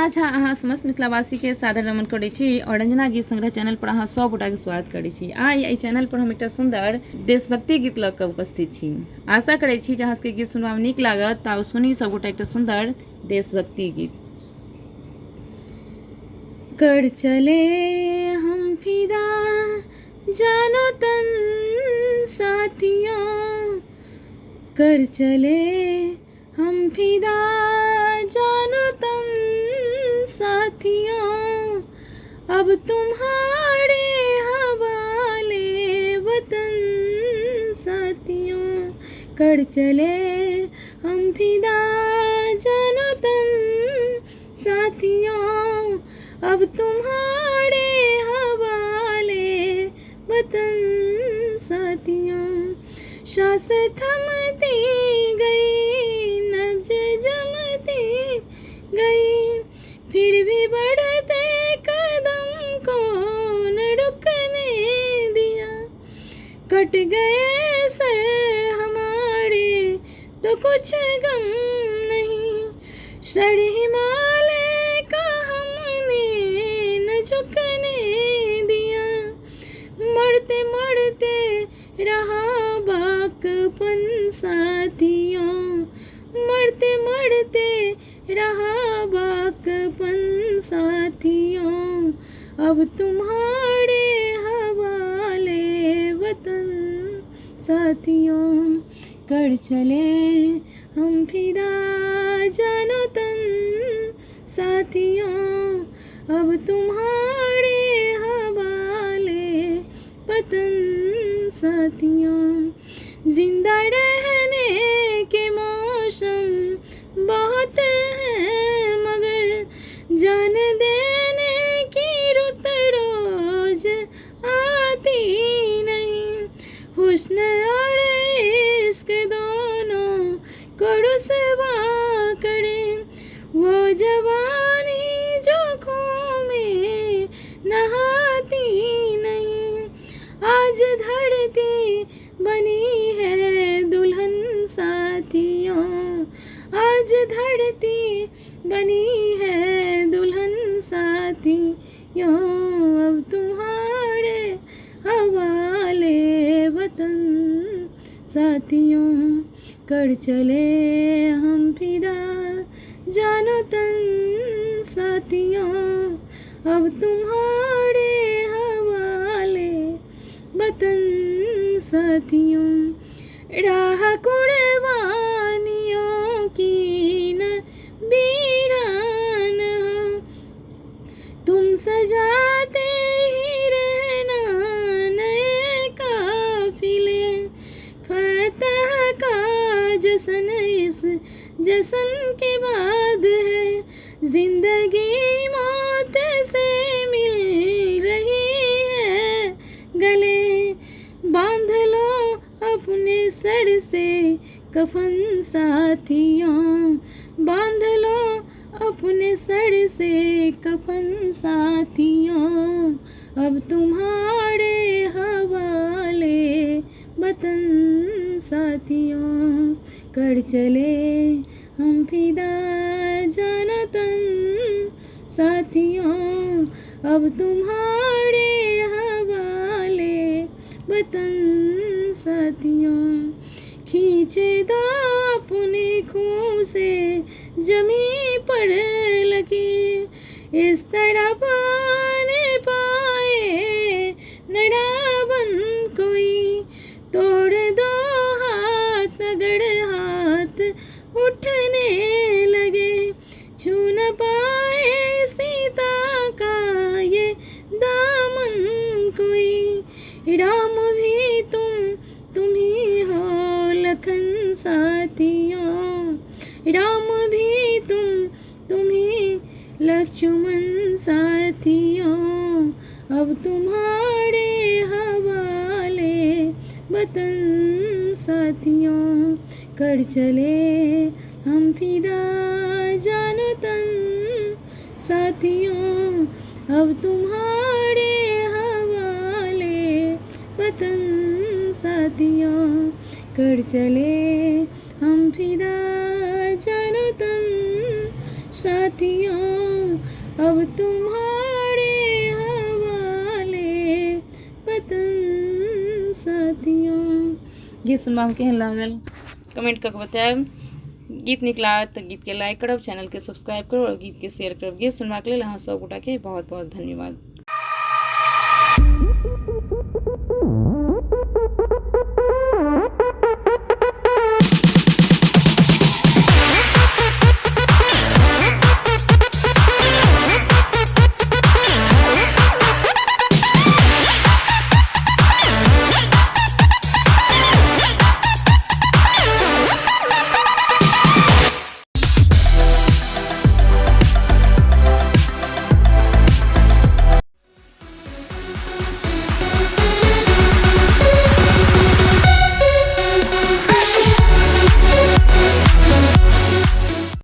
अच्छा अहाँ समस्त मिथिलावासी के सादर नमन करै छी और रंजना गीत संग्रह चैनल पर अहाँ सब गोटा के स्वागत करै छी। आइ एहि चैनल पर हम एकटा सुंदर देशभक्ति गीत लऽ कऽ उपस्थित छी। आशा करै छी जे अहाँ सबके गीत सुनबा में नीक लागत, तऽ सुनी सब गोटा एकटा सुंदर देशभक्ति गीत। कर चले हम फिदा जानो तन साथियों, कर चले हम फिदा जानो तन साथियों, अब तुम्हारे हवाले वतन साथियों। कर चले हम फिदा जानो तन साथियों, अब तुम्हारे हवाले वतन साथियों। सांस थमती गई, नब्ज जमती गई, फिर भी बढ़ते कदम को न रुकने दिया। कट गए सर हमारे तो कुछ गम नहीं, सर हिमालय का हमने न झुकने दिया। मरते मरते रहा बाकपन साथियों, मरते मरते रहा बाकपन साथियों, अब तुम्हारे हवाले वतन साथियों। कर चले हम फिदा जानो तन साथियों, अब तुम्हारे हवाले वतन साथियों। जिंदा रहने के मौसम बहुत हैं, मगर जान देने की रुत रोज आती नहीं। हुस्न और इश्क दोनों को रुसवा करे, वो जवानी जो खून में नहाती नहीं। आज धरती बनी है दुल्हन साथियों, आज धरती बनी है दुल्हन साथियों, अब तुम्हारे हवाले वतन साथियों। कर चले हम फिदा जानो तन साथियों, अब तुम्हारे हवाले वतन साथियों। राह कुर्बानियों की न वीरान हो, तुम सजाते ही रहना नए काफिले। फतह का जश्न इस जश्न के बाद है, जिंदगी मौत से मिल रही है गले। बांध लो अपने सर से कफन साथियों, बांध लो अपने सर से कफन साथियों, अब तुम्हारे हवाले वतन साथियों। कर चले हम फिदा जानो तन साथियों, अब तुम्हारे हवाले वतन साथियों। खींचे दो अपने खून से जमी पर लकीर, इस तरह पाने पाए नड़ा बन कोई। तोड़ दो हाथ अगर हाथ उठने लगे, छू न पाए सीता का ये दामन कोई। राम भी तुम ही हो लखन साथियों, राम भी तुम ही लक्ष्मण साथियों, अब तुम्हारे हवाले वतन साथियों। कर चले हम फिदा जानो तन साथियों, अब तुम्हारे हवाले वतन साथियों। कर चले हम फिदा जानो तन साथियों, अब तुम्हारे हवाले वतन साथियों। गीत सुनबा में केहन लागल कमेंट करके बताएब। गीत नीक लागत तो गीत के लाइक करब, चैनल के सब्सक्राइब करब और गीत के शेयर करब। गीत सुनबाक लेल अहाँ सब गोटा के बहुत बहुत धन्यवाद।